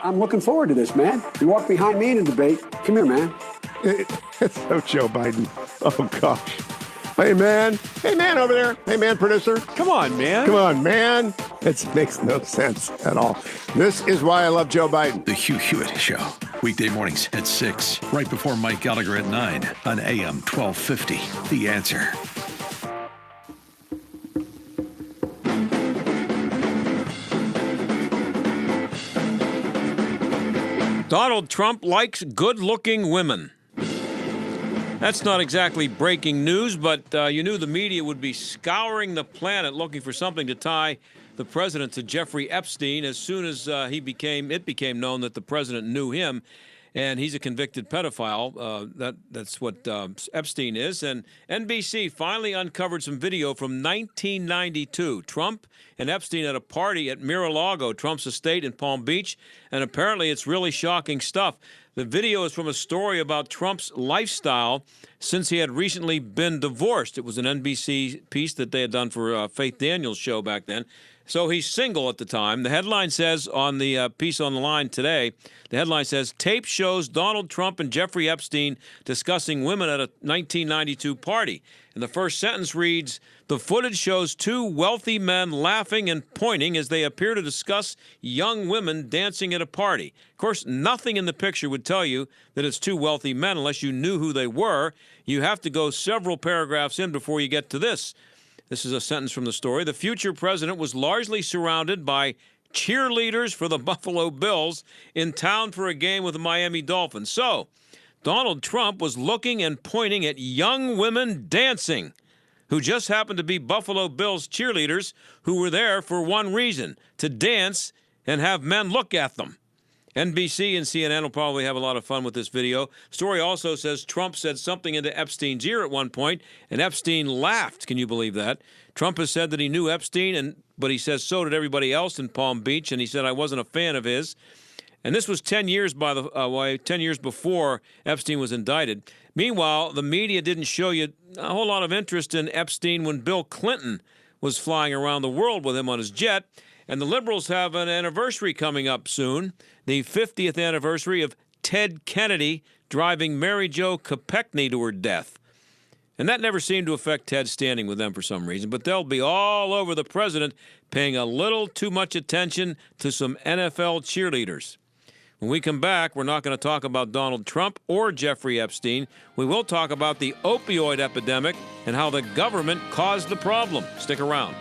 I'm looking forward to this, man. You walk behind me in a debate. Come here, man. So Joe Biden. Oh, gosh. Hey, man. Hey, man over there. Hey, man, producer. Come on, man. Come on, man. It makes no sense at all. This is why I love Joe Biden. The Hugh Hewitt Show. Weekday mornings at 6, right before Mike Gallagher at 9 on AM 1250. The Answer. Donald Trump likes good-looking women. That's not exactly breaking news, but you knew the media would be scouring the planet looking for something to tie the president to Jeffrey Epstein as soon as it became known that the president knew him, and he's a convicted pedophile. That's what Epstein is. And NBC finally uncovered some video from 1992. Trump and Epstein at a party at Mar-a-Lago, Trump's estate in Palm Beach, and apparently it's really shocking stuff. The video is from a story about Trump's lifestyle since he had recently been divorced. It was an NBC piece that they had done for Faith Daniels' show back then. So he's single at the time. The headline says on the piece on the line today, the headline says, tape shows Donald Trump and Jeffrey Epstein discussing women at a 1992 party. And the first sentence reads, the footage shows two wealthy men laughing and pointing as they appear to discuss young women dancing at a party. Of course, nothing in the picture would tell you that it's two wealthy men unless you knew who they were. You have to go several paragraphs in before you get to this. This is a sentence from the story. The future president was largely surrounded by cheerleaders for the Buffalo Bills in town for a game with the Miami Dolphins. So, Donald Trump was looking and pointing at young women dancing who just happened to be Buffalo Bills cheerleaders who were there for one reason, to dance and have men look at them. NBC and CNN will probably have a lot of fun with this video. Story also says Trump said something into Epstein's ear at one point, and Epstein laughed. Can you believe that? Trump has said that he knew Epstein, but he says so did everybody else in Palm Beach, and he said, I wasn't a fan of his. And this was 10 years, by the way, 10 years before Epstein was indicted. Meanwhile, the media didn't show you a whole lot of interest in Epstein when Bill Clinton was flying around the world with him on his jet. And the liberals have an anniversary coming up soon, the 50th anniversary of Ted Kennedy driving Mary Jo Kopechne to her death. And that never seemed to affect Ted's standing with them for some reason, but they'll be all over the president paying a little too much attention to some NFL cheerleaders. When we come back, we're not going to talk about Donald Trump or Jeffrey Epstein. We will talk about the opioid epidemic and how the government caused the problem. Stick around.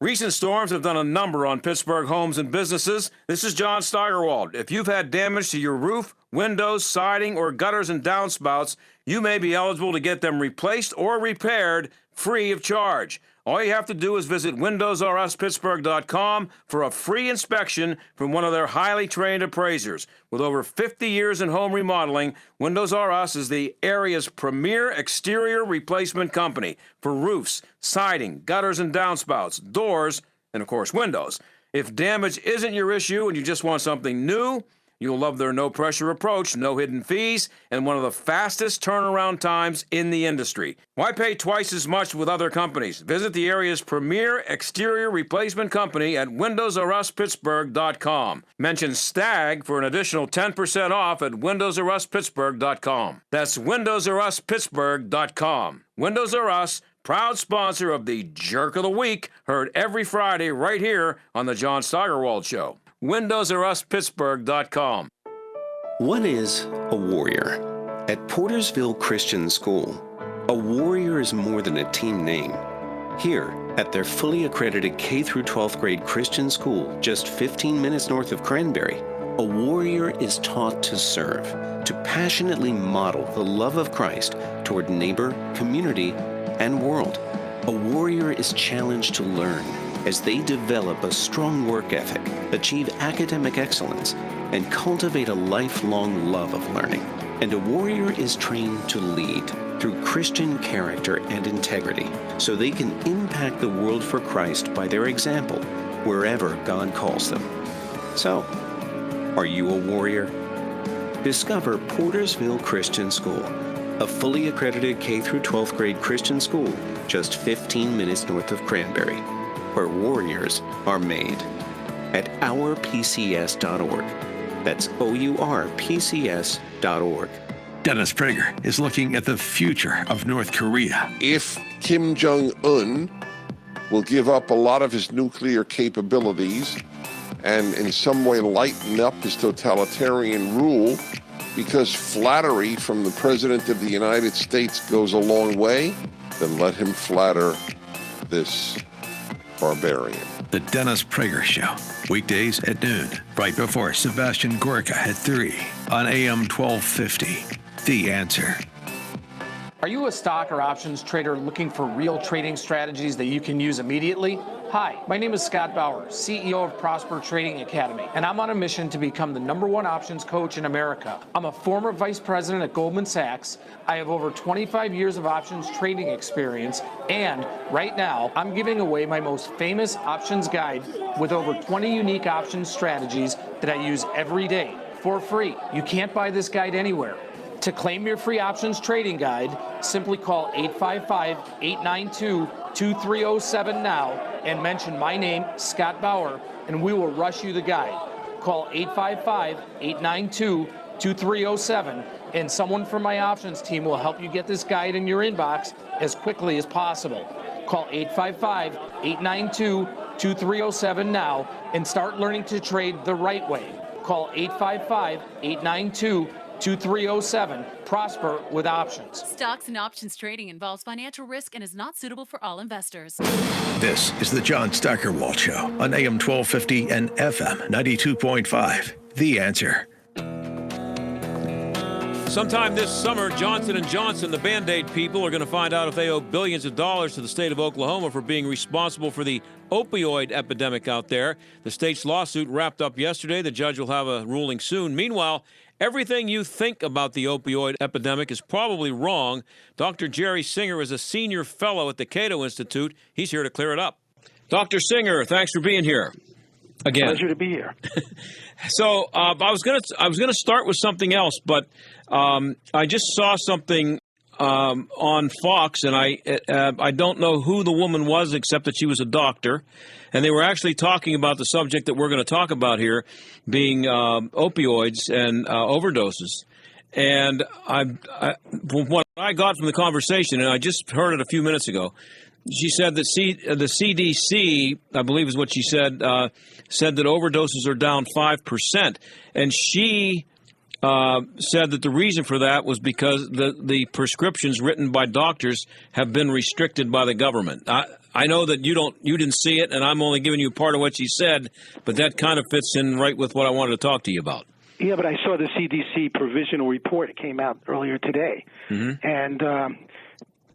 Recent storms have done a number on Pittsburgh homes and businesses. This is John Steigerwald. If you've had damage to your roof, windows, siding, or gutters and downspouts, you may be eligible to get them replaced or repaired free of charge. All you have to do is visit WindowsRUsPittsburgh.com for a free inspection from one of their highly trained appraisers. With over 50 years in home remodeling, Windows R Us is the area's premier exterior replacement company for roofs, siding, gutters and downspouts, doors, and of course windows. If damage isn't your issue and you just want something new, you'll love their no-pressure approach, no hidden fees, and one of the fastest turnaround times in the industry. Why pay twice as much with other companies? Visit the area's premier exterior replacement company at WindowsRUsPittsburgh.com. Mention STAG for an additional 10% off at WindowsRUsPittsburgh.com. That's WindowsRUsPittsburgh.com. Windows R Us, proud sponsor of the Jerk of the Week, heard every Friday right here on the John Steigerwald Show. WindowsRUsPittsburgh.com. What is a warrior? At Portersville Christian School, a warrior is more than a team name. Here, at their fully accredited K through 12th grade Christian school, just 15 minutes north of Cranberry, a warrior is taught to serve, to passionately model the love of Christ toward neighbor, community, and world. A warrior is challenged to learn as they develop a strong work ethic, achieve academic excellence, and cultivate a lifelong love of learning. And a warrior is trained to lead through Christian character and integrity so they can impact the world for Christ by their example wherever God calls them. So, are you a warrior? Discover Portersville Christian School, a fully accredited K through 12th grade Christian school just 15 minutes north of Cranberry, where warriors are made. At ourpcs.org. That's OURPCS.org. Dennis Prager is looking at the future of North Korea. If Kim Jong-un will give up a lot of his nuclear capabilities and in some way lighten up his totalitarian rule, because flattery from the President of the United States goes a long way, then let him flatter this barbarian. The Dennis Prager Show, weekdays at noon, right before Sebastian Gorka at 3 on AM 1250. The Answer. Are you a stock or options trader looking for real trading strategies that you can use immediately? Hi, my name is Scott Bauer, CEO of Prosper Trading Academy, and I'm on a mission to become the #1 options coach in America. I'm a former vice president at Goldman Sachs. I have over 25 years of options trading experience, and right now, I'm giving away my most famous options guide with over 20 unique options strategies that I use every day for free. You can't buy this guide anywhere. To claim your free options trading guide, simply call 855-892-2307 now and mention my name, Scott Bauer, and we will rush you the guide. Call 855-892-2307, and someone from my options team will help you get this guide in your inbox as quickly as possible. Call 855-892-2307 now and start learning to trade the right way. Call 855-892-2307. 2307. Prosper with options. Stocks and options trading involves financial risk and is not suitable for all investors. This is the John Steigerwald Show on AM 1250 and FM 92.5. The Answer. Sometime this summer, Johnson & Johnson, the Band-Aid people, are going to find out if they owe billions of dollars to the state of Oklahoma for being responsible for the opioid epidemic out there. The state's lawsuit wrapped up yesterday. The judge will have a ruling soon. Meanwhile, everything you think about the opioid epidemic is probably wrong. Dr. Jerry Singer is a senior fellow at the Cato Institute. He's here to clear it up. Dr. Singer, thanks for being here again. Pleasure to be here. So I was gonna start with something else, but I just saw something on Fox, and I don't know who the woman was except that she was a doctor, and they were actually talking about the subject that we're going to talk about here, being opioids and overdoses. And from what I got from the conversation, and I just heard it a few minutes ago, she said that the CDC, I believe is what she said, said that overdoses are down 5%. And she said that the reason for that was because the prescriptions written by doctors have been restricted by the government. I know that you didn't see it, and I'm only giving you part of what she said, but that kind of fits in right with what I wanted to talk to you about. Yeah, but I saw the CDC provisional report. It came out earlier today. Mm-hmm. And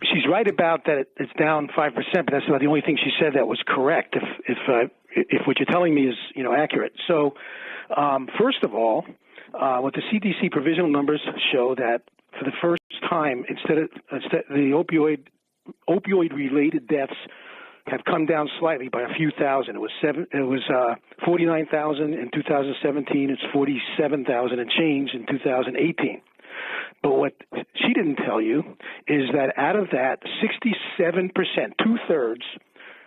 she's right about that it's down 5%, but that's about the only thing she said that was correct, if what you're telling me is accurate. So first of all, what the CDC provisional numbers show that for the first time, instead the opioid-related deaths have come down slightly by a few thousand. It was 49,000 in 2017. It's 47,000 and change in 2018. But what she didn't tell you is that out of that, 67%, 2/3,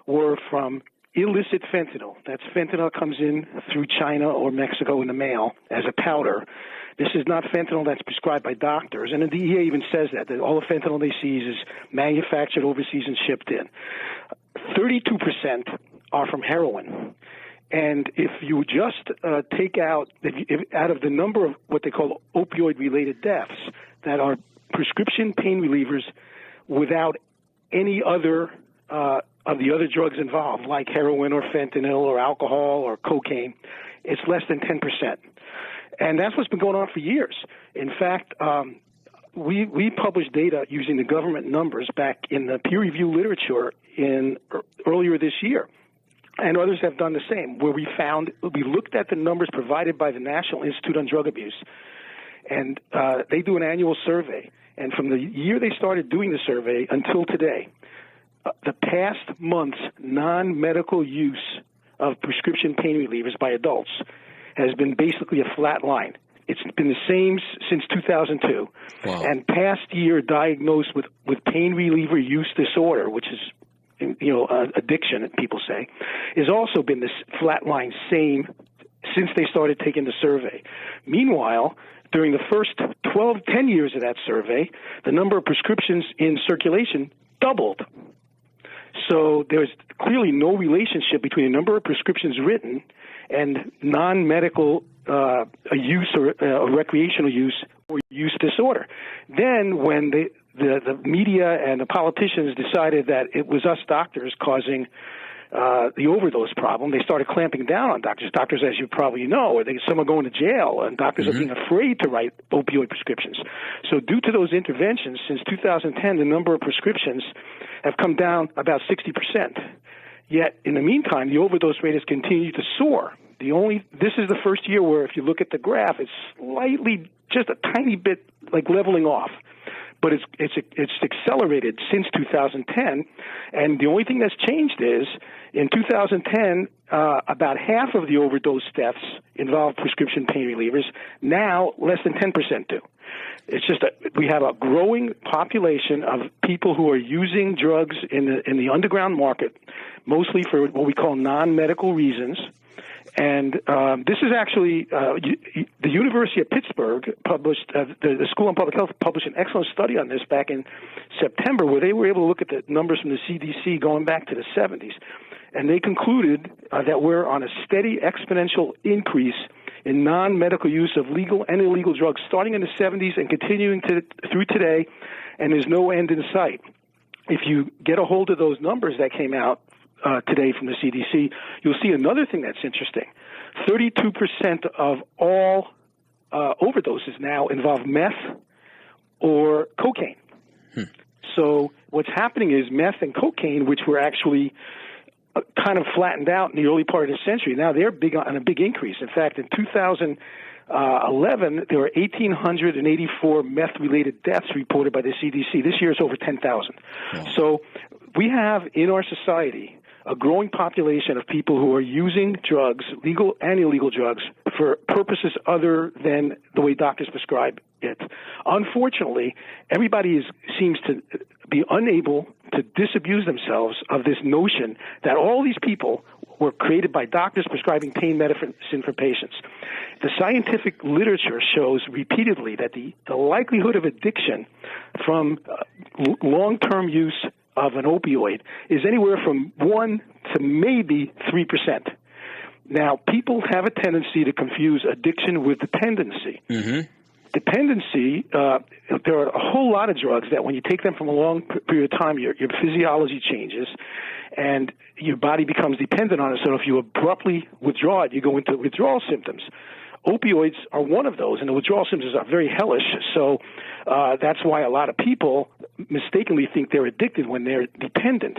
were from illicit fentanyl. That's fentanyl comes in through China or Mexico in the mail as a powder. This is not fentanyl that's prescribed by doctors. And the DEA even says that all the fentanyl they seize is manufactured overseas and shipped in. 32% are from heroin. And if you just take out of the number of what they call opioid-related deaths that are prescription pain relievers without any other of the other drugs involved, like heroin or fentanyl or alcohol or cocaine, it's less than 10%. And that's what's been going on for years. In fact, we published data using the government numbers back in the peer-reviewed literature earlier this year. And others have done the same, where we looked at the numbers provided by the National Institute on Drug Abuse, and they do an annual survey. And from the year they started doing the survey until today, the past month's non-medical use of prescription pain relievers by adults has been basically a flat line. It's been the same since 2002. Wow. And past year diagnosed with pain reliever use disorder, which is, addiction, people say, has also been this flatline same since they started taking the survey. Meanwhile, during the first 10 years of that survey, the number of prescriptions in circulation doubled. So there's clearly no relationship between the number of prescriptions written and non-medical use or recreational use or use disorder. Then when the media and the politicians decided that it was us doctors causing the overdose problem, they started clamping down on doctors. Doctors, as you probably know, some are going to jail, and doctors are being afraid to write opioid prescriptions. So due to those interventions, since 2010, the number of prescriptions have come down about 60%. Yet, in the meantime, the overdose rate has continued to soar. This is the first year where, if you look at the graph, it's slightly, just a tiny bit, like leveling off. But it's accelerated since 2010, and the only thing that's changed is in 2010, about half of the overdose deaths involved prescription pain relievers. Now, less than 10% do. It's just we have a growing population of people who are using drugs in the underground market, mostly for what we call non-medical reasons. And this is actually the University of Pittsburgh published, the School on Public Health published an excellent study on this back in September, where they were able to look at the numbers from the CDC going back to the 70s. And they concluded that we're on a steady exponential increase in non-medical use of legal and illegal drugs starting in the 70s and continuing through today, and there's no end in sight. If you get a hold of those numbers that came out today from the CDC, you'll see another thing that's interesting. 32% of all overdoses now involve meth or cocaine. So what's happening is meth and cocaine, which were actually kind of flattened out in the early part of the century, now they're on a big increase. In fact, in 2011, there were 1,884 meth-related deaths reported by the CDC. This year it's over 10,000. Wow. So we have in our society a growing population of people who are using drugs, legal and illegal drugs, for purposes other than the way doctors prescribe it. Unfortunately, everybody seems to be unable to disabuse themselves of this notion that all these people were created by doctors prescribing pain medicine for patients. The scientific literature shows repeatedly that the likelihood of addiction from long-term use of an opioid is anywhere from 1 to maybe 3%. Now, people have a tendency to confuse addiction with dependency. Dependency, there are a whole lot of drugs that when you take them from a long period of time, your physiology changes and your body becomes dependent on it. So if you abruptly withdraw it, you go into withdrawal symptoms. Opioids are one of those, and the withdrawal symptoms are very hellish. So that's why a lot of people mistakenly think they're addicted when they're dependent.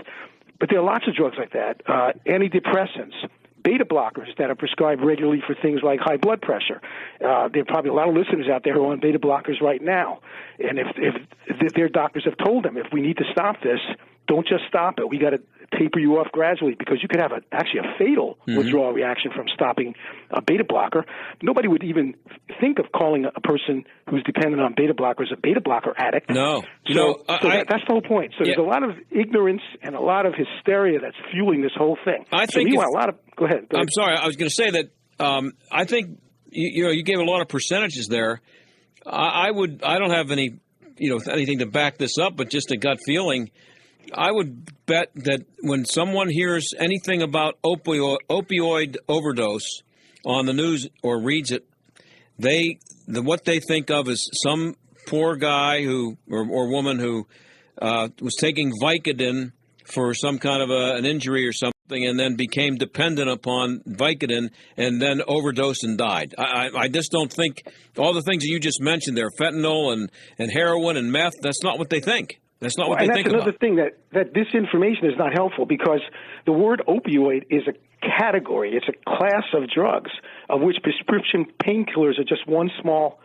But there are lots of drugs like that. Antidepressants, beta blockers that are prescribed regularly for things like high blood pressure. There are probably a lot of listeners out there who are on beta blockers right now. And if their doctors have told them, if we need to stop this, don't just stop it. We got to taper you off gradually, because you could have actually a fatal withdrawal reaction from stopping a beta blocker. Nobody would even think of calling a person who's dependent on beta blockers a beta blocker addict. No. That's the whole point. So there's a lot of ignorance and a lot of hysteria that's fueling this whole thing. Go ahead. I'm sorry. I was going to say that I think you gave a lot of percentages there. I don't have any anything to back this up, but just a gut feeling. I would bet that when someone hears anything about opioid overdose on the news or reads it, what they think of is some poor guy or woman who was taking Vicodin for some kind of an injury or something, and then became dependent upon Vicodin and then overdosed and died. I just don't think all the things that you just mentioned there, fentanyl and heroin and meth, that's not what they think. That's not what they think about. And that's another thing, that this information is not helpful, because the word opioid is a category. It's a class of drugs, of which prescription painkillers are just one small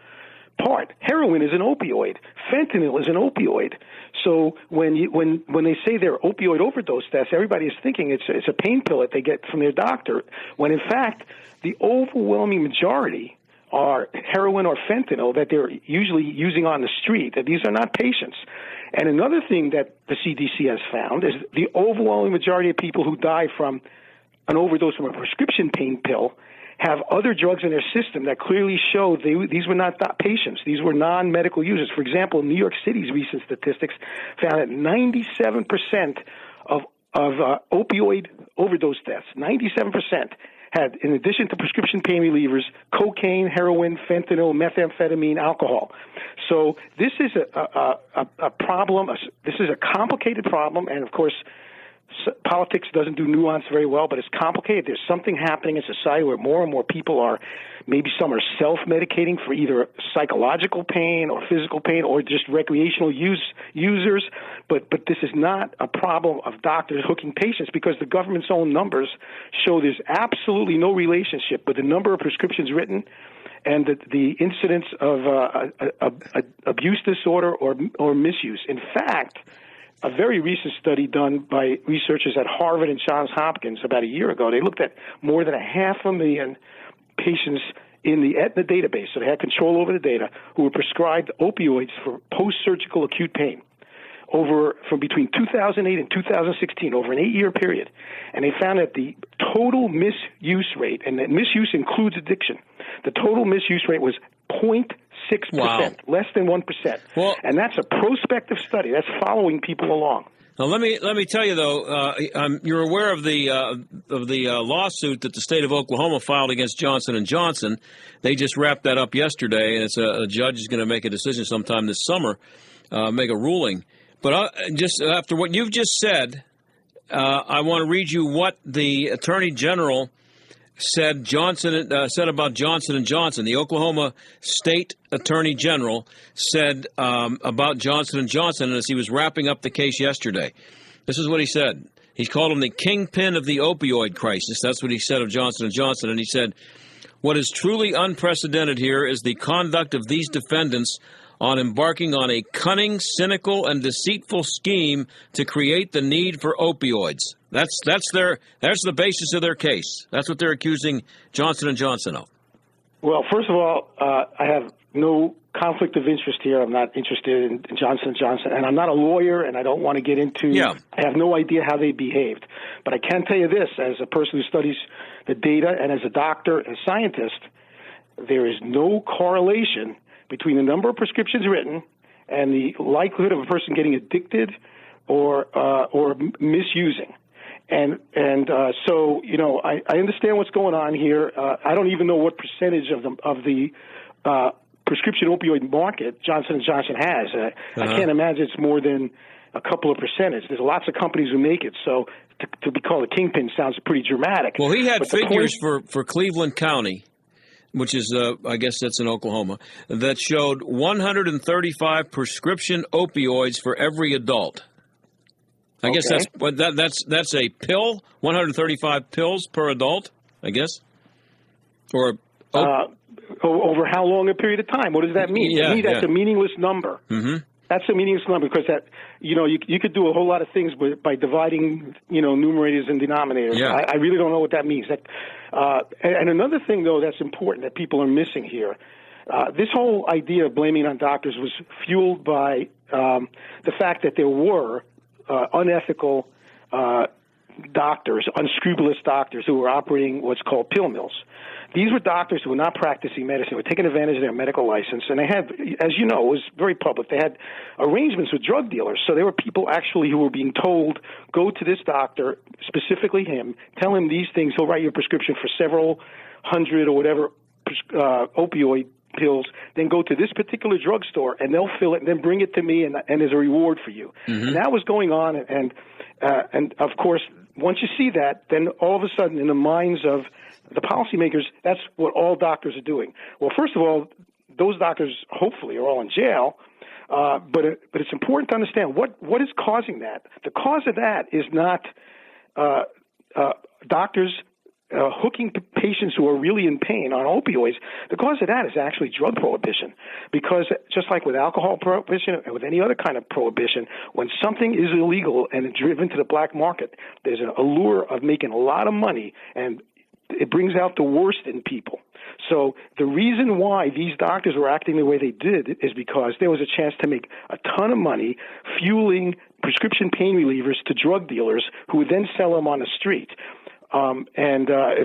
part. Heroin is an opioid. Fentanyl is an opioid. So when they say they're opioid overdose deaths, everybody is thinking it's a pain pill that they get from their doctor, when in fact the overwhelming majority are heroin or fentanyl that they're usually using on the street. That these are not patients. And another thing that the CDC has found is the overwhelming majority of people who die from an overdose from a prescription pain pill have other drugs in their system that clearly show these were not patients. These were non-medical users. For example, New York City's recent statistics found that 97% of opioid overdose deaths, 97%, had, in addition to prescription pain relievers, cocaine, heroin, fentanyl, methamphetamine, alcohol. So this is a problem. This is a complicated problem, and of course, politics doesn't do nuance very well, but it's complicated. There's something happening in society where more and more people are, maybe some are self-medicating for either psychological pain or physical pain or just recreational users. But this is not a problem of doctors hooking patients, because the government's own numbers show there's absolutely no relationship with the number of prescriptions written and the incidence of abuse disorder or misuse. In fact, a very recent study done by researchers at Harvard and Johns Hopkins about a year ago, they looked at more than 500,000 patients in the Aetna database, so they had control over the data, who were prescribed opioids for post-surgical acute pain from between 2008 and 2016, over an 8-year period. And they found that the total misuse rate, and that misuse includes addiction, the total misuse rate was 0.6%, Wow. less than 1%. Well, and that's a prospective study. That's following people along. Now let me tell you though, you're aware of the lawsuit that the state of Oklahoma filed against Johnson & Johnson. They just wrapped that up yesterday, and it's a judge is going to make a decision sometime this summer, make a ruling. But just after what you've just said, I want to read you what the Attorney General said about Johnson & Johnson. The Oklahoma State Attorney General said about Johnson & Johnson as he was wrapping up the case yesterday. This is what he said. He called him the kingpin of the opioid crisis. That's what he said of Johnson & Johnson. And he said, what is truly unprecedented here is the conduct of these defendants on embarking on a cunning, cynical, and deceitful scheme to create the need for opioids. That's the basis of their case. That's what they're accusing Johnson & Johnson of. Well, first of all, I have no conflict of interest here. I'm not interested in Johnson & Johnson, and I'm not a lawyer, and I don't want to get into I have no idea how they behaved. But I can tell you this, as a person who studies the data and as a doctor and scientist, there is no correlation between the number of prescriptions written and the likelihood of a person getting addicted or misusing. And so, you know, I understand what's going on here. I don't even know what percentage of the prescription opioid market Johnson & Johnson has. I can't imagine it's more than a couple of percentage. There's lots of companies who make it, so to be called a kingpin sounds pretty dramatic. Well, he had figures for Cleveland County, which is, I guess that's in Oklahoma, that showed 135 prescription opioids for every adult. I guess that's a pill, 135 pills per adult, I guess? Or over how long a period of time? What does that mean? Yeah, to me, that's a meaningless number. Mm-hmm. That's a meaningless number because that, you know, you could do a whole lot of things by dividing, you know, numerators and denominators. Yeah. I really don't know what that means. And another thing, though, that's important that people are missing here, this whole idea of blaming on doctors was fueled by the fact that there were unethical doctors, unscrupulous doctors who were operating what's called pill mills. These were doctors who were not practicing medicine, who were taking advantage of their medical license, and they had, as you know, it was very public. They had arrangements with drug dealers, so there were people actually who were being told, go to this doctor, specifically him, tell him these things, he'll write you a prescription for several hundred or whatever opioid pills, then go to this particular drugstore, and they'll fill it, and then bring it to me, and there's a reward for you. Mm-hmm. And that was going on, and of course, once you see that, then all of a sudden, in the minds of the policymakers, that's what all doctors are doing. Well, first of all, those doctors hopefully are all in jail, but it's important to understand what is causing that. The cause of that is not doctors hooking patients who are really in pain on opioids. The cause of that is actually drug prohibition, because just like with alcohol prohibition and with any other kind of prohibition, when something is illegal and driven to the black market, there's an allure of making a lot of money, and it brings out the worst in people. So the reason why these doctors were acting the way they did is because there was a chance to make a ton of money fueling prescription pain relievers to drug dealers who would then sell them on the street. In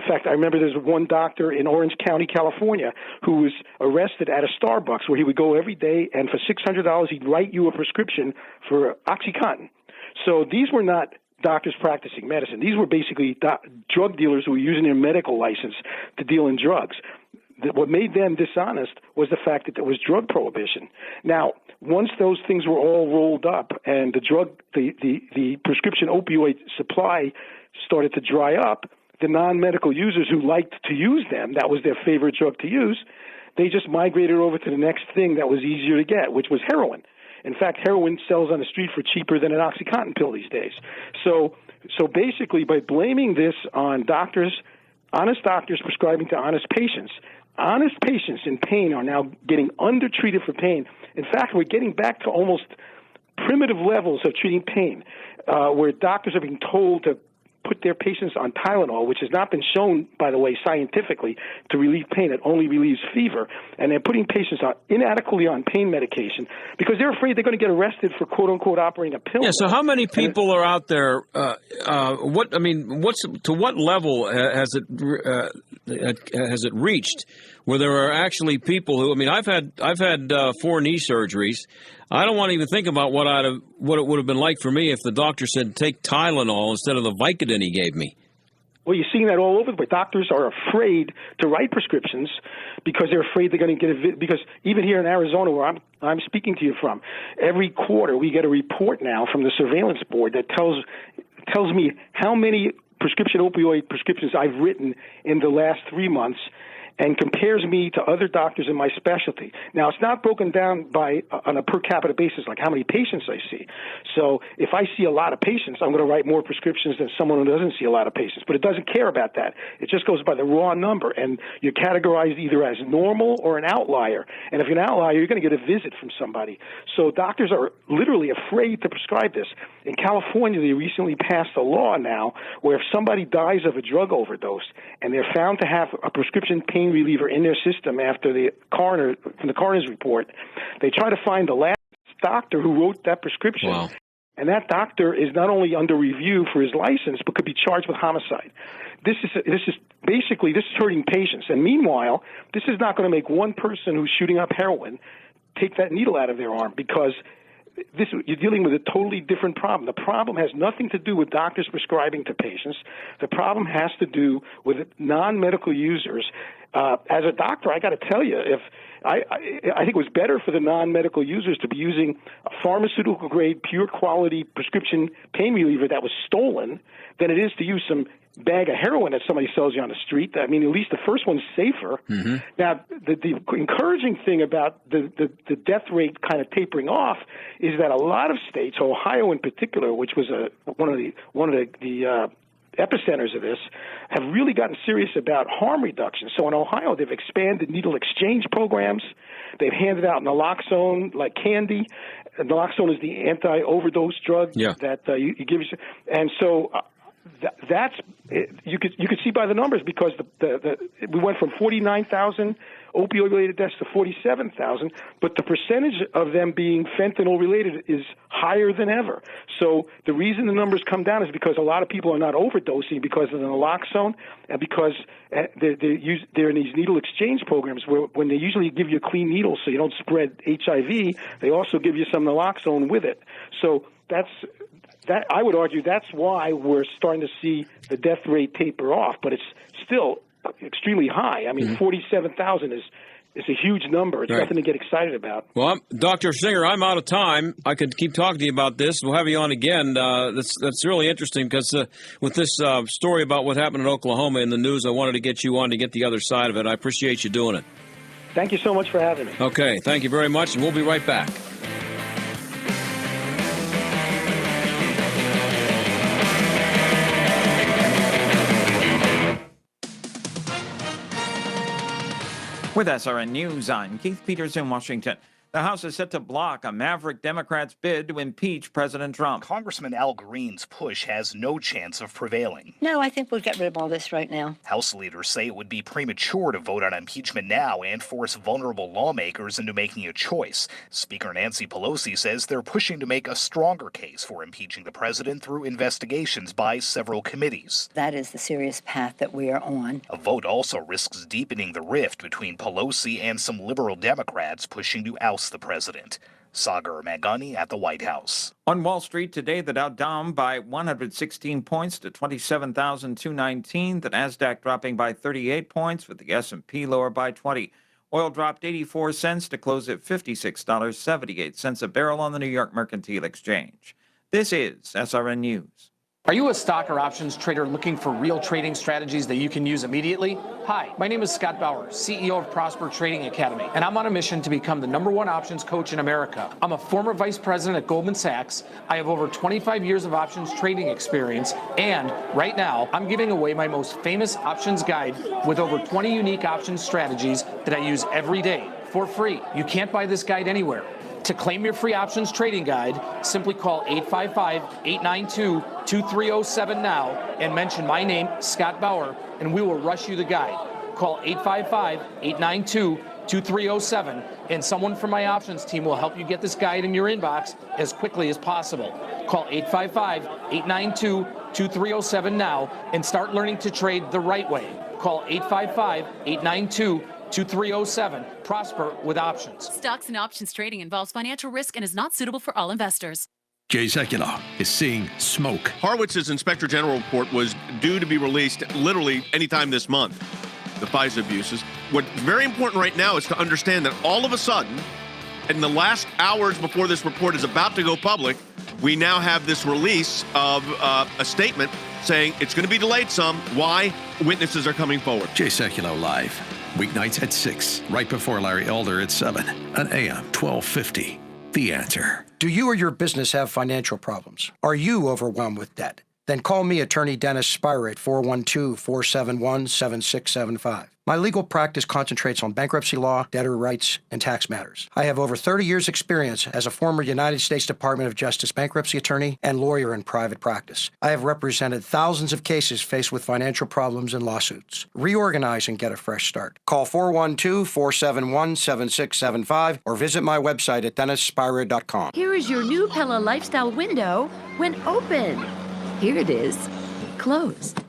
fact, I remember there's one doctor in Orange County, California, who was arrested at a Starbucks where he would go every day, and for $600 he'd write you a prescription for OxyContin. So these were not doctors practicing medicine. These were basically drug dealers who were using their medical license to deal in drugs. What made them dishonest was the fact that there was drug prohibition. Now, once those things were all rolled up and the prescription opioid supply started to dry up, the non-medical users who liked to use them, that was their favorite drug to use, they just migrated over to the next thing that was easier to get, which was heroin. In fact, heroin sells on the street for cheaper than an OxyContin pill these days. So basically, by blaming this on doctors, honest doctors prescribing to honest patients in pain are now getting undertreated for pain. In fact, we're getting back to almost primitive levels of treating pain, where doctors are being told to put their patients on Tylenol, which has not been shown, by the way, scientifically to relieve pain. It only relieves fever. And they're putting patients inadequately on pain medication because they're afraid they're going to get arrested for, quote-unquote, operating a pill. Yeah, so how many people are out there? To what level has it reached where there are actually people who, I've had 4 knee surgeries. I don't want to even think about what it would have been like for me if the doctor said take Tylenol instead of the Vicodin he gave me. Well, you're seeing that all over, but doctors are afraid to write prescriptions because they're afraid they're going to get because even here in Arizona, where I'm speaking to you from, every quarter we get a report now from the surveillance board that tells me how many prescription opioid prescriptions I've written in the last 3 months, and compares me to other doctors in my specialty. Now, it's not broken down on a per capita basis, like how many patients I see. So if I see a lot of patients, I'm going to write more prescriptions than someone who doesn't see a lot of patients. But it doesn't care about that. It just goes by the raw number, and you're categorized either as normal or an outlier. And if you're an outlier, you're going to get a visit from somebody. So doctors are literally afraid to prescribe this. In California, they recently passed a law now where if somebody dies of a drug overdose and they're found to have a prescription pain reliever in their system after from the coroner's report, they try to find the last doctor who wrote that prescription. Wow. And that doctor is not only under review for his license, but could be charged with homicide. This is hurting patients. And meanwhile, this is not going to make one person who's shooting up heroin take that needle out of their arm because you're dealing with a totally different problem. The problem has nothing to do with doctors prescribing to patients. The problem has to do with non-medical users. As a doctor, I got to tell you, I think it was better for the non-medical users to be using a pharmaceutical-grade, pure-quality prescription pain reliever that was stolen than it is to use some bag of heroin that somebody sells you on the street. At least the first one's safer. Mm-hmm. Now, the encouraging thing about the death rate kind of tapering off is that a lot of states, Ohio in particular, which was one of the epicenters of this, have really gotten serious about harm reduction. So in Ohio, they've expanded needle exchange programs. They've handed out naloxone like candy. Naloxone is the anti-overdose drug that you give. And so that's you could see by the numbers because we went from 49,000 opioid-related deaths to 47,000, but the percentage of them being fentanyl-related is higher than ever. So the reason the numbers come down is because a lot of people are not overdosing because of the naloxone and because they're in these needle exchange programs where when they usually give you a clean needle so you don't spread HIV, they also give you some naloxone with it. So I would argue that's why we're starting to see the death rate taper off, but it's still extremely high. 47,000 is a huge number. It's nothing to get excited about. Well, Dr. Singer, I'm out of time. I could keep talking to you about this. We'll have you on again. That's really interesting because with this story about what happened in Oklahoma in the news, I wanted to get you on to get the other side of it. I appreciate you doing it. Thank you so much for having me. Okay, thank you very much, and we'll be right back. With SRN News, I'm Keith Peters in Washington. The House is set to block a maverick Democrats' bid to impeach President Trump. Congressman Al Green's push has no chance of prevailing. No, I think we'll get rid of all this right now. House leaders say it would be premature to vote on impeachment now and force vulnerable lawmakers into making a choice. Speaker Nancy Pelosi says they're pushing to make a stronger case for impeaching the president through investigations by several committees. That is the serious path that we are on. A vote also risks deepening the rift between Pelosi and some liberal Democrats pushing to oust the president. Sagar Magani at the White House. On Wall Street today, the Dow down by 116 points to 27,219. The Nasdaq dropping by 38 points, with the S&P lower by 20. Oil dropped 84 cents to close at $56.78 a barrel on the New York Mercantile Exchange. This is SRN News. Are you a stock or options trader looking for real trading strategies that you can use immediately? Hi, my name is Scott Bauer, CEO of Prosper Trading Academy, and I'm on a mission to become the #1 options coach in America. I'm a former vice president at Goldman Sachs. I have over 25 years of options trading experience, and right now, I'm giving away my most famous options guide with over 20 unique options strategies that I use every day for free. You can't buy this guide anywhere. To claim your free options trading guide, simply call 855-892-2307 now and mention my name, Scott Bauer, and we will rush you the guide. Call 855-892-2307, and someone from my options team will help you get this guide in your inbox as quickly as possible. Call 855-892-2307 now and start learning to trade the right way. Call 855-892-2307. Prosper with options. Stocks and options trading involves financial risk and is not suitable for all investors. Jay Sekulow is seeing smoke. Horowitz's Inspector General report was due to be released literally anytime this month, the FISA abuses. What's very important right now is to understand that all of a sudden, in the last hours before this report is about to go public, we now have this release of a statement saying it's going to be delayed some. Why? Witnesses are coming forward. Jay Sekulow live, weeknights at 6, right before Larry Elder at 7, on AM 1250. The Answer. Do you or your business have financial problems? Are you overwhelmed with debt? Then call me, Attorney Dennis Spira, at 412-471-7675. My legal practice concentrates on bankruptcy law, debtor rights, and tax matters. I have over 30 years' experience as a former United States Department of Justice bankruptcy attorney and lawyer in private practice. I have represented thousands of cases faced with financial problems and lawsuits. Reorganize and get a fresh start. Call 412-471-7675 or visit my website at DennisSpira.com. Here is your new Pella Lifestyle window when open. Here it is, closed.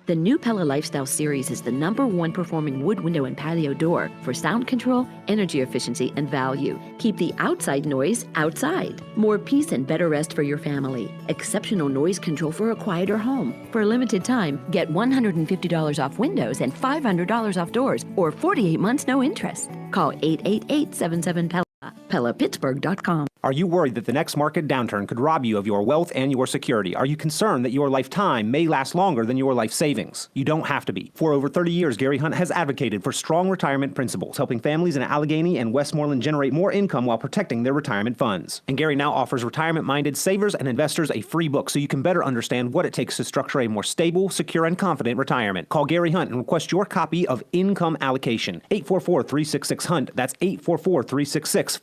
The new Pella Lifestyle series is the #1 performing wood window and patio door for sound control, energy efficiency, and value. Keep the outside noise outside. More peace and better rest for your family. Exceptional noise control for a quieter home. For a limited time, get $150 off windows and $500 off doors, or 48 months no interest. Call 888-77-PELLA. PellaPittsburgh.com. Are you worried that the next market downturn could rob you of your wealth and your security? Are you concerned that your lifetime may last longer than your life savings? You don't have to be. For over 30 years, Gary Hunt has advocated for strong retirement principles, helping families in Allegheny and Westmoreland generate more income while protecting their retirement funds. And Gary now offers retirement-minded savers and investors a free book so you can better understand what it takes to structure a more stable, secure, and confident retirement. Call Gary Hunt and request your copy of Income Allocation. 844-366-HUNT. That's 844-366-4868.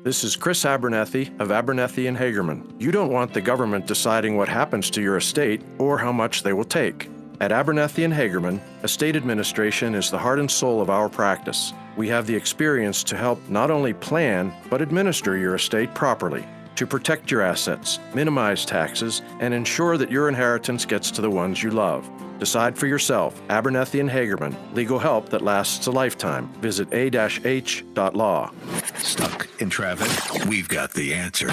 This is Chris Abernethy of Abernethy and Hagerman. You don't want the government deciding what happens to your estate or how much they will take. At Abernethy and Hagerman, estate administration is the heart and soul of our practice. We have the experience to help not only plan, but administer your estate properly, to protect your assets, minimize taxes, and ensure that your inheritance gets to the ones you love. Decide for yourself. Abernethy and Hagerman. Legal help that lasts a lifetime. Visit a-h.law. Stuck in traffic? We've got the answer.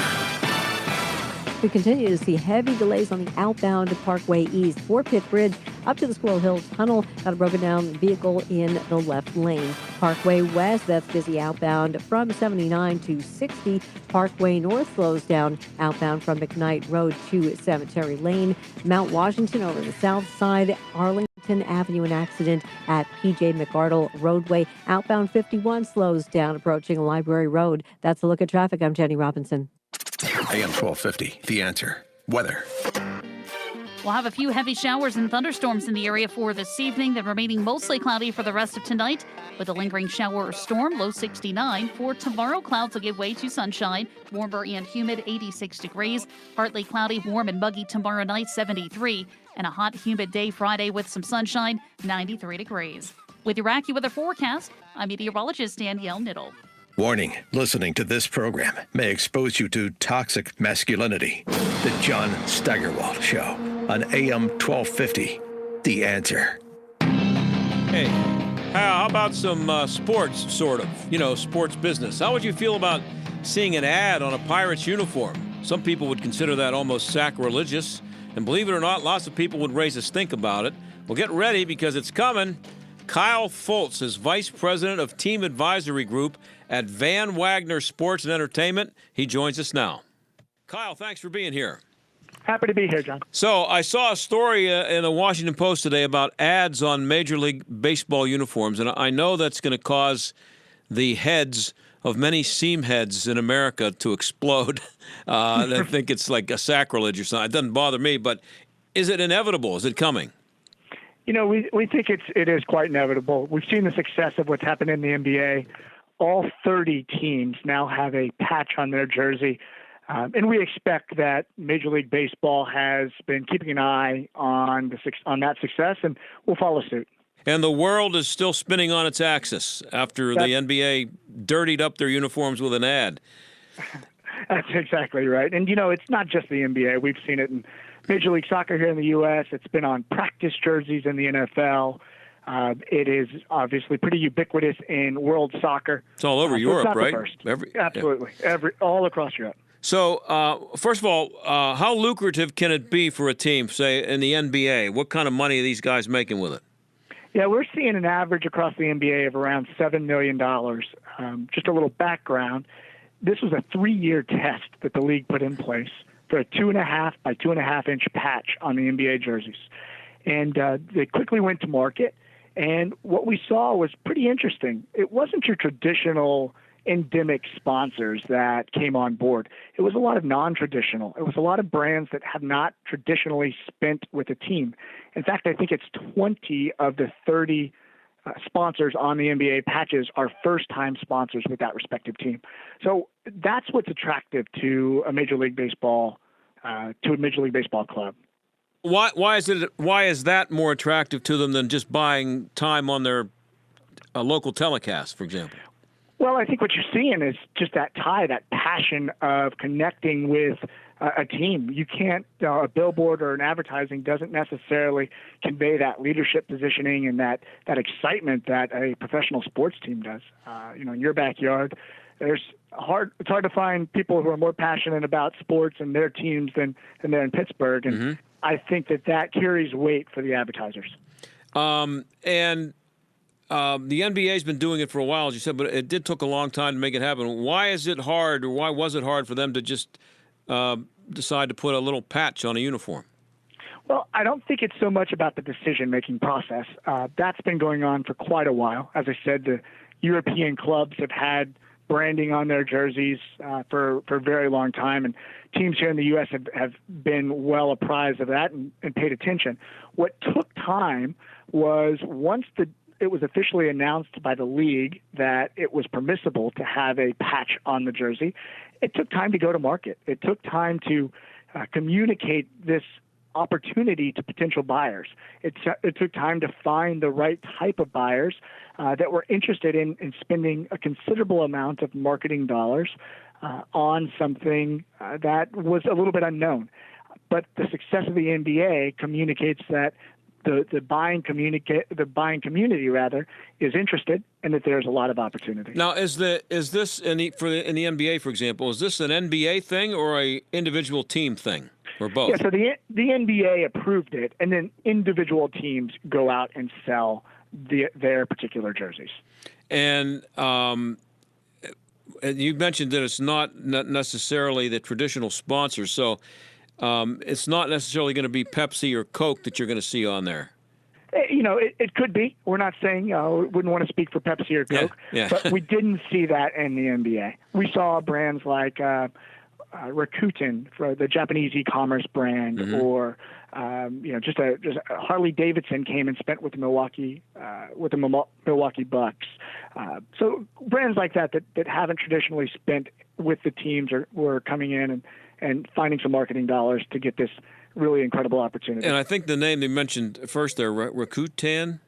We continue to see heavy delays on the outbound Parkway East. Fort Pitt Bridge up to the Squirrel Hills Tunnel. Got a broken down vehicle in the left lane. Parkway West, that's busy outbound from 79 to 60. Parkway North slows down outbound from McKnight Road to Cemetery Lane. Mount Washington over the south side. Arlington Avenue, an accident at P.J. McArdle Roadway. Outbound 51 slows down approaching Library Road. That's a look at traffic. I'm Jenny Robinson. AM 1250, The Answer. Weather. We'll have a few heavy showers and thunderstorms in the area for this evening, then remaining mostly cloudy for the rest of tonight. With a lingering shower or storm, low 69. For tomorrow, clouds will give way to sunshine, warmer and humid, 86 degrees. Partly cloudy, warm and muggy tomorrow night, 73. And a hot, humid day Friday with some sunshine, 93 degrees. With your AccuWeather forecast, I'm meteorologist Danielle Niddle. Warning, listening to this program may expose you to toxic masculinity. The John Steigerwald Show on AM 1250. The Answer. Hey, how about some sports, sort of? Sports business. How would you feel about seeing an ad on a Pirates uniform? Some people would consider that almost sacrilegious. And believe it or not, lots of people would raise a stink about it. Well, get ready because it's coming. Kyle Folts is Vice President of Team Advisory Group at Wagner Sports and Entertainment. He joins us now. Kyle, thanks for being here. Happy to be here, John. So I saw a story in the Washington Post today about ads on Major League Baseball uniforms, and I know that's going to cause the heads of many seam heads in America to explode. They think it's like a sacrilege or something. It doesn't bother me, but is it inevitable? Is it coming? We think it is quite inevitable. We've seen the success of what's happened in the NBA. All 30 teams now have a patch on their jersey, and we expect that Major League Baseball has been keeping an eye on that success, and we'll follow suit. And the world is still spinning on its axis after the NBA dirtied up their uniforms with an ad. That's exactly right. And, it's not just the NBA. We've seen it in Major League Soccer here in the U.S. It's been on practice jerseys in the NFL. It is obviously pretty ubiquitous in world soccer. It's all over Europe, it's not right? The first. Absolutely. All across Europe. So, first of all, how lucrative can it be for a team, say, in the NBA? What kind of money are these guys making with it? Yeah, we're seeing an average across the NBA of around $7 million. Just a little background. This was a 3-year test that the league put in place for a 2.5 by 2.5 inch patch on the NBA jerseys. And they quickly went to market. And what we saw was pretty interesting. It wasn't your traditional endemic sponsors that came on board. It was a lot of non-traditional. It was a lot of brands that have not traditionally spent with a team. In fact, I think it's 20 of the 30 sponsors on the NBA patches are first-time sponsors with that respective team. So that's what's attractive to a Major League Baseball club. Why is that more attractive to them than just buying time on their local telecast, for example? Well, I think what you're seeing is just that tie, that passion of connecting with a team. You can't, a billboard or an advertising doesn't necessarily convey that leadership positioning and that excitement that a professional sports team does. In your backyard, it's hard to find people who are more passionate about sports and their teams than they're in Pittsburgh. And I think that carries weight for the advertisers. The NBA's been doing it for a while, as you said, but it did take a long time to make it happen. Why is it hard, or why was it hard for them to just decide to put a little patch on a uniform? Well, I don't think it's so much about the decision-making process. That's been going on for quite a while. As I said, the European clubs have had branding on their jerseys for a very long time, and teams here in the U.S. have been well apprised of that and paid attention. What took time was once it was officially announced by the league that it was permissible to have a patch on the jersey, it took time to go to market. It took time to communicate this opportunity to potential buyers. It took time to find the right type of buyers that were interested in spending a considerable amount of marketing dollars on something that was a little bit unknown. But the success of the NBA communicates that the buying community is interested, and that there's a lot of opportunity. Now, is this in the NBA, for example, is this an NBA thing or a individual team thing, or both? Yeah, so the NBA approved it, and then individual teams go out and sell their particular jerseys. And you mentioned that it's not necessarily the traditional sponsors, so. It's not necessarily going to be Pepsi or Coke that you're going to see on there. It could be. We're not saying we wouldn't want to speak for Pepsi or Coke, but we didn't see that in the NBA. We saw brands like Rakuten, for the Japanese e-commerce brand, or Just Harley Davidson came and spent with the Milwaukee Bucks. So brands like that haven't traditionally spent with the teams were coming in and finding some marketing dollars to get this really incredible opportunity. And I think the name they mentioned first there, Rakuten.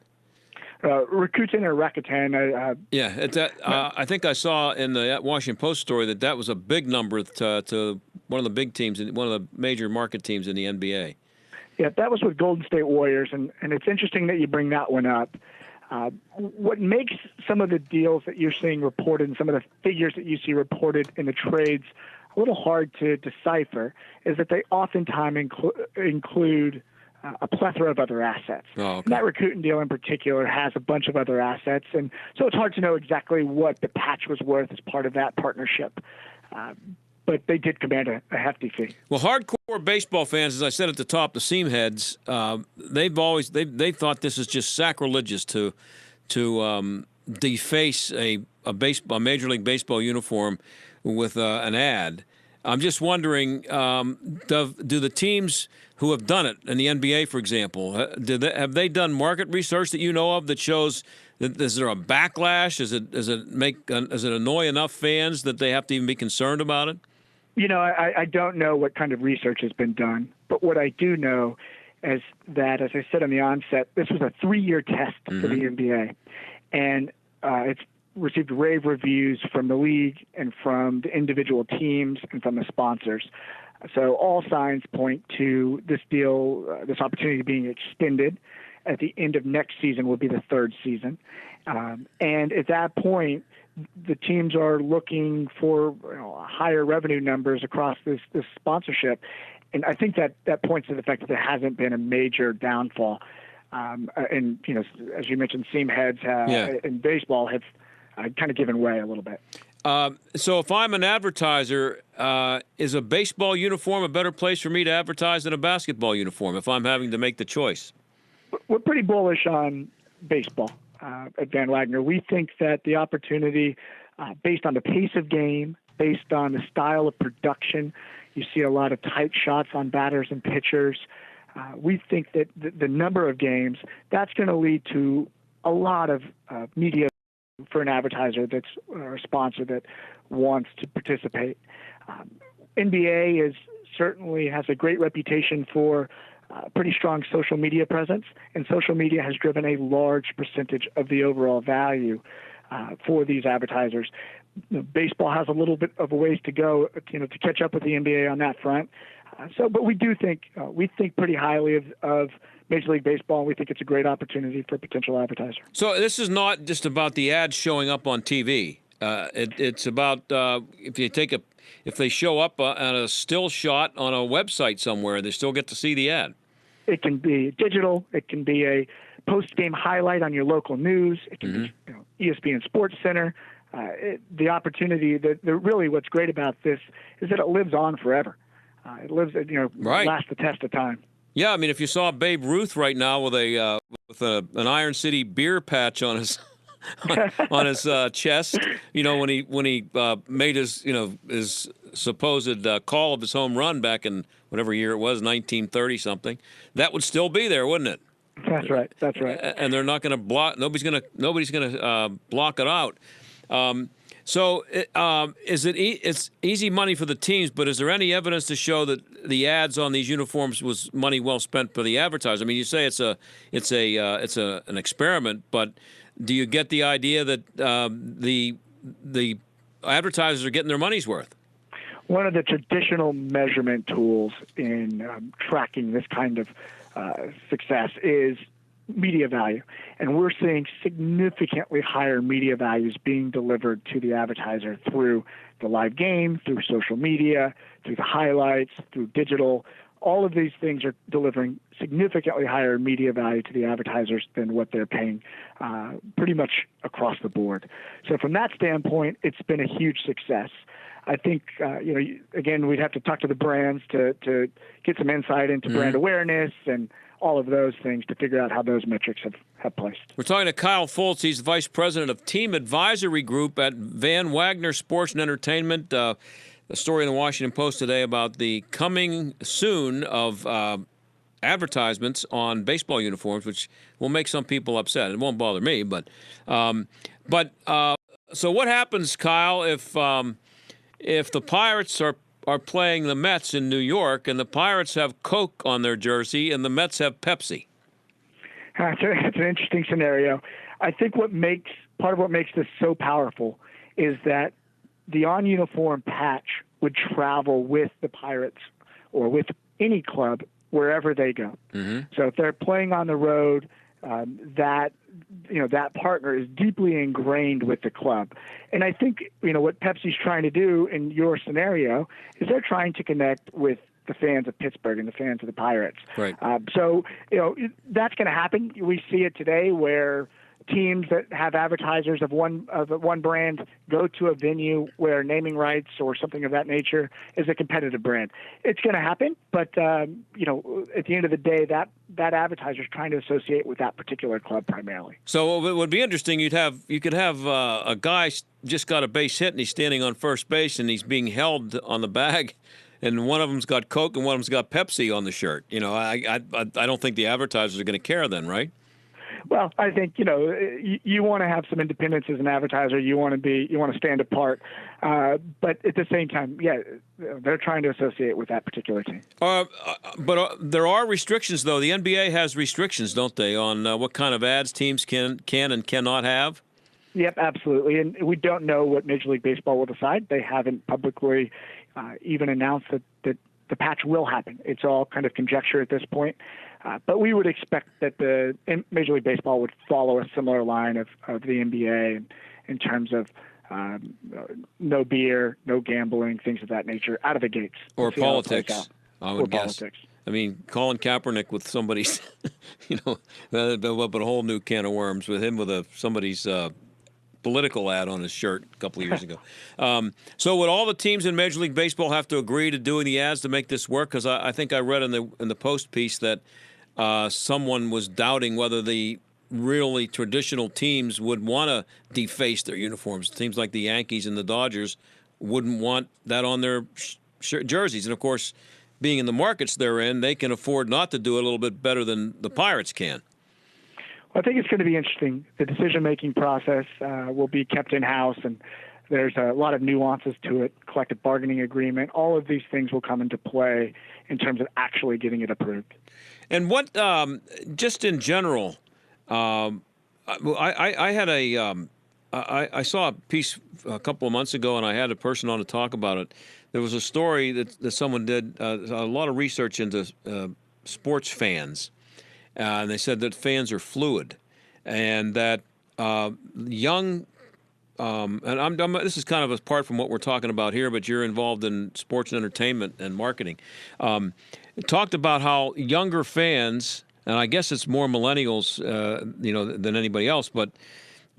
Rakuten or Rakuten. I think I saw in the Washington Post story that was a big number to one of the big teams, one of the major market teams in the NBA. Yeah, that was with Golden State Warriors, and it's interesting that you bring that one up. What makes some of the deals that you're seeing reported and some of the figures that you see reported in the trades a little hard to decipher is that they oftentimes include a plethora of other assets. Oh, okay. And that Rakuten deal in particular has a bunch of other assets, and so it's hard to know exactly what the patch was worth as part of that partnership. But they did command a hefty fee. Well, hardcore baseball fans, as I said at the top, the seam heads, they've thought this is just sacrilegious to deface a Major League Baseball uniform with an ad. I'm just wondering, do the teams who have done it, in the NBA, for example, have they done market research that you know of that shows that is there a backlash? Does it annoy enough fans that they have to even be concerned about it? I don't know what kind of research has been done, but what I do know is that, as I said on the onset, this was a 3-year test for the NBA, and it's received rave reviews from the league and from the individual teams and from the sponsors. So all signs point to this deal, this opportunity being extended. At the end of next season will be the 3rd season. And at that point, the teams are looking for higher revenue numbers across this sponsorship. And I think that points to the fact that there hasn't been a major downfall. And, as you mentioned, seam heads in baseball have kind of given way a little bit. So if I'm an advertiser, is a baseball uniform a better place for me to advertise than a basketball uniform if I'm having to make the choice? We're pretty bullish on baseball at Van Wagner. We think that the opportunity, based on the pace of game, based on the style of production, you see a lot of tight shots on batters and pitchers. We think that the number of games, that's going to lead to a lot of media for an advertiser or a sponsor that wants to participate. NBA certainly has a great reputation for pretty strong social media presence, and social media has driven a large percentage of the overall value for these advertisers. Baseball has a little bit of a ways to go, to catch up with the NBA on that front. But we do think we think pretty highly of Major League Baseball, and we think it's a great opportunity for a potential advertiser. So this is not just about the ads showing up on TV. It's about if they show up on a still shot on a website somewhere, they still get to see the ad. It can be digital. It can be a post-game highlight on your local news. It can be ESPN Sports Center. The opportunity really what's great about this is that it lives on forever. It lives, lasts the test of time. Yeah, I mean, if you saw Babe Ruth right now with an Iron City beer patch on his on his chest, when he made his supposed call of his home run back in whatever year it was, 1930 something, that would still be there, wouldn't it? That's right. That's right. And they're not going to block. Nobody's going to block it out. So it's easy money for the teams, but is there any evidence to show that the ads on these uniforms was money well spent for the advertiser? I mean, you say it's an experiment, but do you get the idea that the advertisers are getting their money's worth? One of the traditional measurement tools in tracking this kind of success is media value. And we're seeing significantly higher media values being delivered to the advertiser through the live game, through social media, through the highlights, through digital. All of these things are delivering significantly higher media value to the advertisers than what they're paying pretty much across the board. So from that standpoint, it's been a huge success. I think, again, we'd have to talk to the brands to get some insight into brand awareness and all of those things to figure out how those metrics have placed. We're talking to Kyle Folts. He's the Vice President of Team Advisory Group at Van Wagner Sports and Entertainment. A story in the Washington Post today about the coming soon of advertisements on baseball uniforms, which will make some people upset. It won't bother me, but so what happens, Kyle, if the Pirates are playing the Mets in New York and the Pirates have Coke on their jersey and the Mets have Pepsi? It's an interesting scenario. I think part of what makes this so powerful is that the on-uniform patch would travel with the Pirates or with any club wherever they go. Mm-hmm. So if they're playing on the road, that partner is deeply ingrained with the club. And I think what Pepsi's trying to do in your scenario is they're trying to connect with the fans of Pittsburgh and the fans of the Pirates. Right. So that's going to happen. We see it today where teams that have advertisers of one brand go to a venue where naming rights or something of that nature is a competitive brand. It's going to happen, but at the end of the day, that advertiser is trying to associate with that particular club primarily. So it would be interesting. You could have a guy just got a base hit and he's standing on first base and he's being held on the bag, and one of them's got Coke and one of them's got Pepsi on the shirt. I don't think the advertisers are going to care then, right? Well, I think you want to have some independence as an advertiser. You want to stand apart, but at the same time, they're trying to associate with that particular team. But there are restrictions, though. The NBA has restrictions, don't they, on what kind of ads teams can and cannot have? Yep, absolutely. And we don't know what Major League Baseball will decide. They haven't publicly even announced that the patch will happen. It's all kind of conjecture at this point. But we would expect that the Major League Baseball would follow a similar line of the NBA in terms of no beer, no gambling, things of that nature out of the gates. Or politics, I would guess. Politics. I mean, Colin Kaepernick with somebody's, that opened a whole new can of worms with him with somebody's political ad on his shirt a couple of years ago. So would all the teams in Major League Baseball have to agree to doing the ads to make this work? Because I think I read in the Post piece that someone was doubting whether the really traditional teams would want to deface their uniforms. Teams like the Yankees and the Dodgers wouldn't want that on their jerseys. And, of course, being in the markets they're in, they can afford not to do it a little bit better than the Pirates can. I think it's going to be interesting. The decision-making process will be kept in-house, and there's a lot of nuances to it, collective bargaining agreement. All of these things will come into play in terms of actually getting it approved. And what, just in general, I saw a piece a couple of months ago, and I had a person on to talk about it. There was a story that someone did a lot of research into sports fans. And they said that fans are fluid, and that young and this is kind of apart from what we're talking about here, but you're involved in sports and entertainment and marketing. Talked about how younger fans, and I guess it's more millennials, than anybody else, but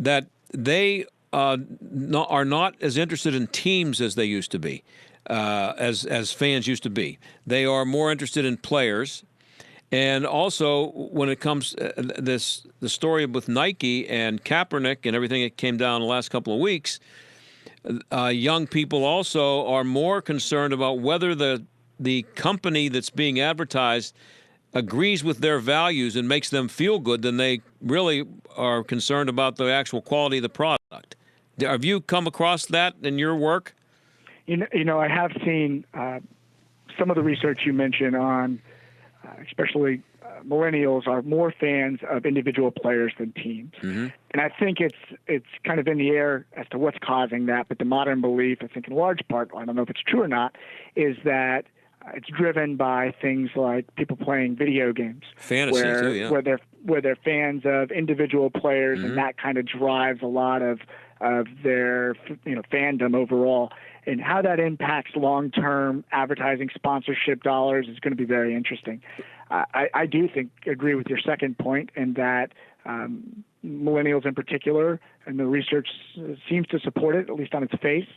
that they are not as interested in teams as they used to be, as fans used to be. They are more interested in players. And also, when it comes the story with Nike and Kaepernick and everything that came down the last couple of weeks, young people also are more concerned about whether the company that's being advertised agrees with their values and makes them feel good than they really are concerned about the actual quality of the product. Have you come across that in your work? I have seen some of the research you mentioned on especially millennials are more fans of individual players than teams. Mm-hmm. And I think it's kind of in the air as to what's causing that. But the modern belief, I think in large part, I don't know if it's true or not, is that it's driven by things like people playing video games. Fantasy too, yeah. Where they're fans of individual players, Mm-hmm. and that kind of drives a lot of their fandom overall. And how that impacts long-term advertising sponsorship dollars is going to be very interesting. I do agree with your second point, in that millennials in particular, and the research seems to support it, at least on its face,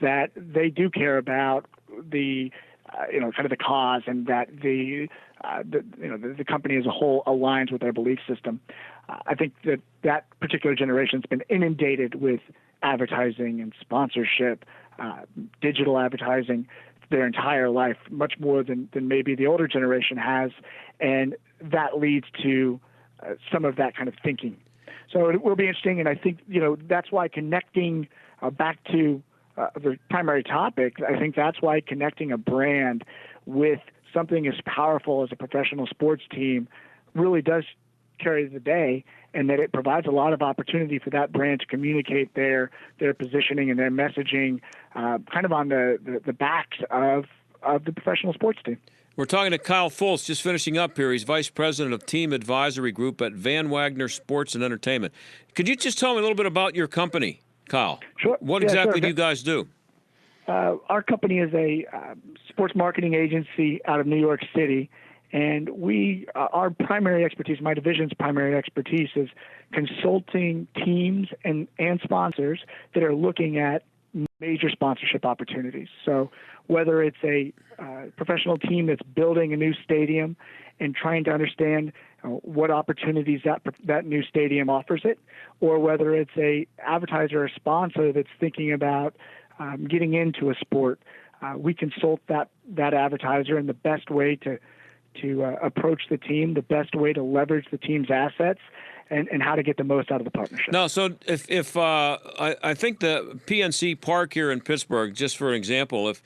that they do care about the kind of the cause, and that the company as a whole aligns with their belief system. I think that particular generation's been inundated with advertising and sponsorship, digital advertising their entire life, much more than maybe the older generation has, and that leads to some of that kind of thinking. So it will be interesting, and I think that's why connecting back to the primary topic. I think that's why connecting a brand with something as powerful as a professional sports team really does carry the day, and that it provides a lot of opportunity for that brand to communicate their positioning and their messaging kind of on the backs of the professional sports team. We're talking to Kyle Folts, just finishing up here. He's Vice President of Team Advisory Group at Wagner Sports and Entertainment. Could you just tell me a little bit about your company, Kyle? Sure. What exactly do you guys do? Our company is a sports marketing agency out of New York City, and our primary expertise, my division's primary expertise, is consulting teams and sponsors that are looking at major sponsorship opportunities. So whether it's a professional team that's building a new stadium and trying to understand what opportunities that new stadium offers it, or whether it's a advertiser or sponsor that's thinking about getting into a sport, we consult that advertiser in the best way to approach the team, the best way to leverage the team's assets, and how to get the most out of the partnership. No, so if I think the PNC Park here in Pittsburgh, just for an example, if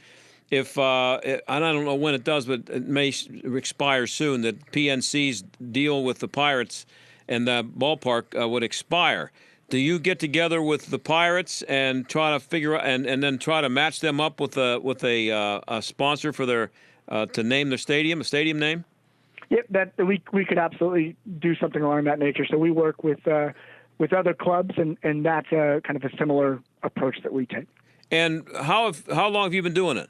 and I don't know when it does, but it may expire soon, that PNC's deal with the Pirates and the ballpark would expire. Do you get together with the Pirates and try to figure out and then try to match them up with a sponsor for their to name their stadium, a stadium name? Yep, that we could absolutely do something along that nature. So we work with other clubs, and that's kind of a similar approach that we take. And how long have you been doing it?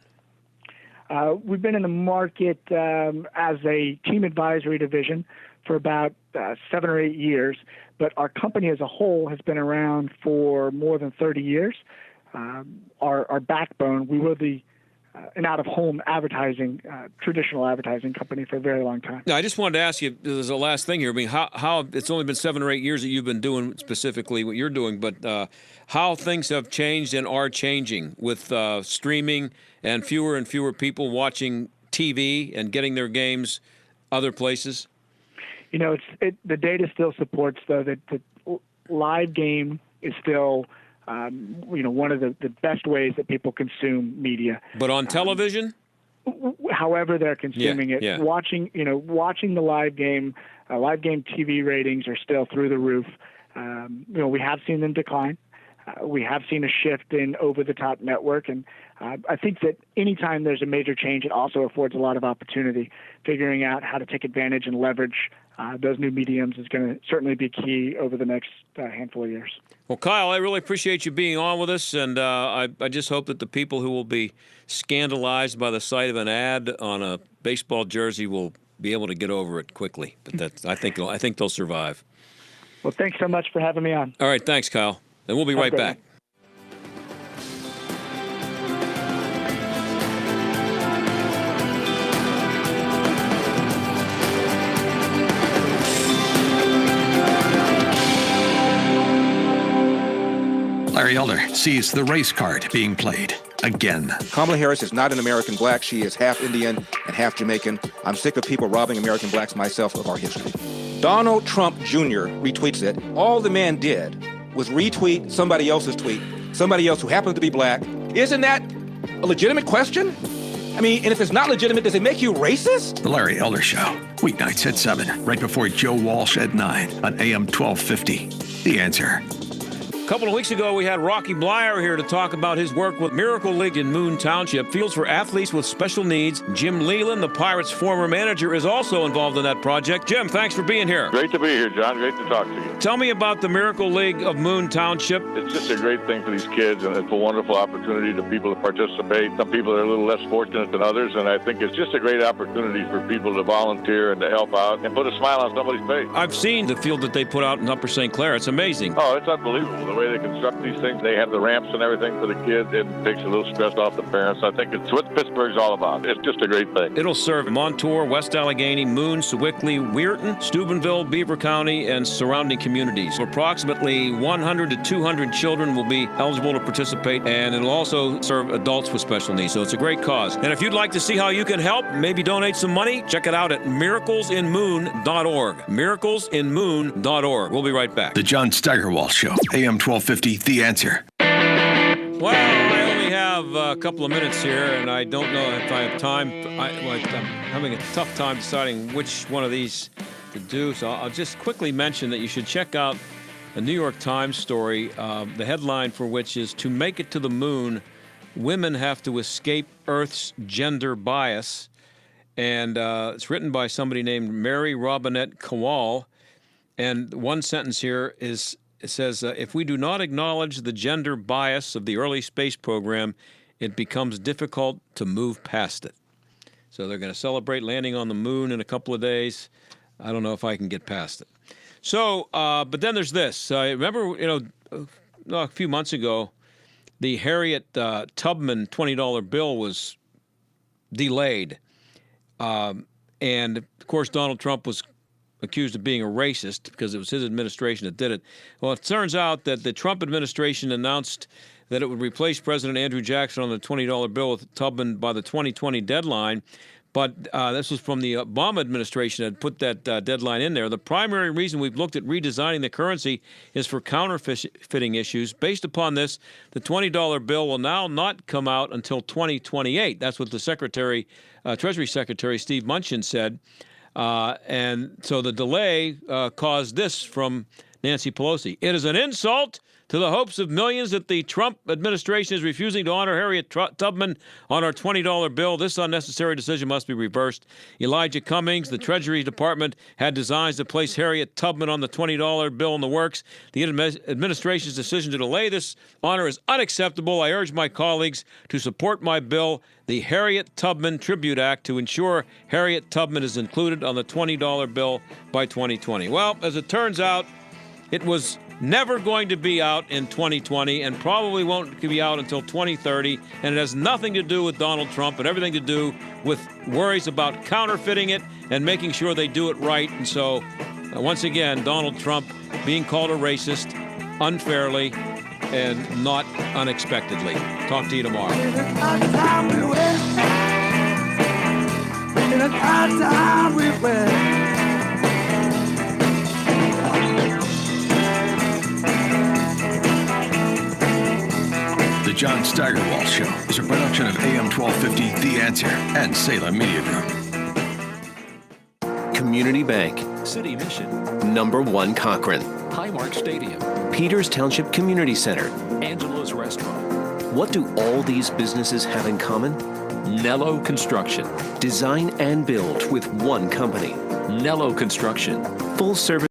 We've been in the market as a team advisory division for about 7 or 8 years, but our company as a whole has been around for more than 30 years. Our backbone, we were an out-of-home advertising, traditional advertising company for a very long time. Now, I just wanted to ask you, there's a last thing here. I mean, how it's only been 7 or 8 years that you've been doing specifically what you're doing, but how things have changed and are changing with streaming and fewer people watching TV and getting their games other places? The data still supports, though, that the live game is still one of the best ways that people consume media. But on television? However they're consuming it. Yeah. Watching the live game TV ratings are still through the roof. We have seen them decline. We have seen a shift in over-the-top network, and I think that anytime there's a major change, it also affords a lot of opportunity. Figuring out how to take advantage and leverage those new mediums is going to certainly be key over the next handful of years. Well, Kyle, I really appreciate you being on with us, and I just hope that the people who will be scandalized by the sight of an ad on a baseball jersey will be able to get over it quickly. But I think they'll survive. Well, thanks so much for having me on. All right, thanks, Kyle. And we'll be right back. Larry Elder sees the race card being played again. Kamala Harris is not an American black. She is half Indian and half Jamaican. I'm sick of people robbing American blacks myself of our history. Donald Trump Jr. retweets it. All the man did was retweet somebody else's tweet, somebody else who happens to be black. Isn't that a legitimate question? I mean, and if it's not legitimate, does it make you racist? The Larry Elder Show, weeknights at 7, right before Joe Walsh at 9 on AM 1250. The Answer. A couple of weeks ago, we had Rocky Blyer here to talk about his work with Miracle League in Moon Township, Fields for Athletes with Special Needs. Jim Leland, the Pirates' former manager, is also involved in that project. Jim, thanks for being here. Great to be here, John. Great to talk to you. Tell me about the Miracle League of Moon Township. It's just a great thing for these kids, and it's a wonderful opportunity to people to participate. Some people are a little less fortunate than others, and I think it's just a great opportunity for people to volunteer and to help out and put a smile on somebody's face. I've seen the field that they put out in Upper St. Clair. It's amazing. Oh, it's unbelievable. The way way they construct these things. They have the ramps and everything for the kids. It takes a little stress off the parents. I think it's what Pittsburgh's all about. It's just a great thing. It'll serve Montour, West Allegheny, Moon, Sewickley, Weirton, Steubenville, Beaver County, and surrounding communities. Approximately 100 to 200 children will be eligible to participate, and it'll also serve adults with special needs. So it's a great cause. And if you'd like to see how you can help, maybe donate some money, check it out at miraclesinmoon.org. Miraclesinmoon.org. We'll be right back. The John Steigerwald Show, AM 1250, The Answer. Well, I only have a couple of minutes here, and I don't know if I have time. I'm having a tough time deciding which one of these to do, so I'll just quickly mention that you should check out a New York Times story, the headline for which is, "To Make It to the Moon, Women Have to Escape Earth's Gender Bias." And it's written by somebody named Mary Robinette Kowal. And one sentence here is, it says, if we do not acknowledge the gender bias of the early space program, it becomes difficult to move past it. So they're going to celebrate landing on the moon in a couple of days. I don't know if I can get past it. So, but then there's this. Remember, a few months ago, the Harriet Tubman $20 bill was delayed. And, of course, Donald Trump was accused of being a racist because it was his administration that did it. Well, it turns out that the Trump administration announced that it would replace President Andrew Jackson on the $20 bill with Tubman by the 2020 deadline. But this was from the Obama administration that put that deadline in there. The primary reason we've looked at redesigning the currency is for counterfeiting issues. Based upon this, the $20 bill will now not come out until 2028. That's what the Treasury Secretary Steve Mnuchin said. And so the delay caused this from Nancy Pelosi. It is an insult to the hopes of millions that the Trump administration is refusing to honor Harriet Tubman on our $20 bill. This unnecessary decision must be reversed. Elijah Cummings, the Treasury Department, had designs to place Harriet Tubman on the $20 bill in the works. The administration's decision to delay this honor is unacceptable. I urge my colleagues to support my bill, the Harriet Tubman Tribute Act, to ensure Harriet Tubman is included on the $20 bill by 2020. Well, as it turns out, it was never going to be out in 2020 and probably won't be out until 2030. And it has nothing to do with Donald Trump and everything to do with worries about counterfeiting it and making sure they do it right. And so, once again, Donald Trump being called a racist unfairly and not unexpectedly. Talk to you tomorrow. The John Steigerwald Show is a production of AM 1250, The Answer, and Salem Media Group. Community Bank. City Mission. #1 Cochrane. Highmark Stadium. Peters Township Community Center. Angelo's Restaurant. What do all these businesses have in common? Nello Construction. Design and build with one company. Nello Construction. Full service.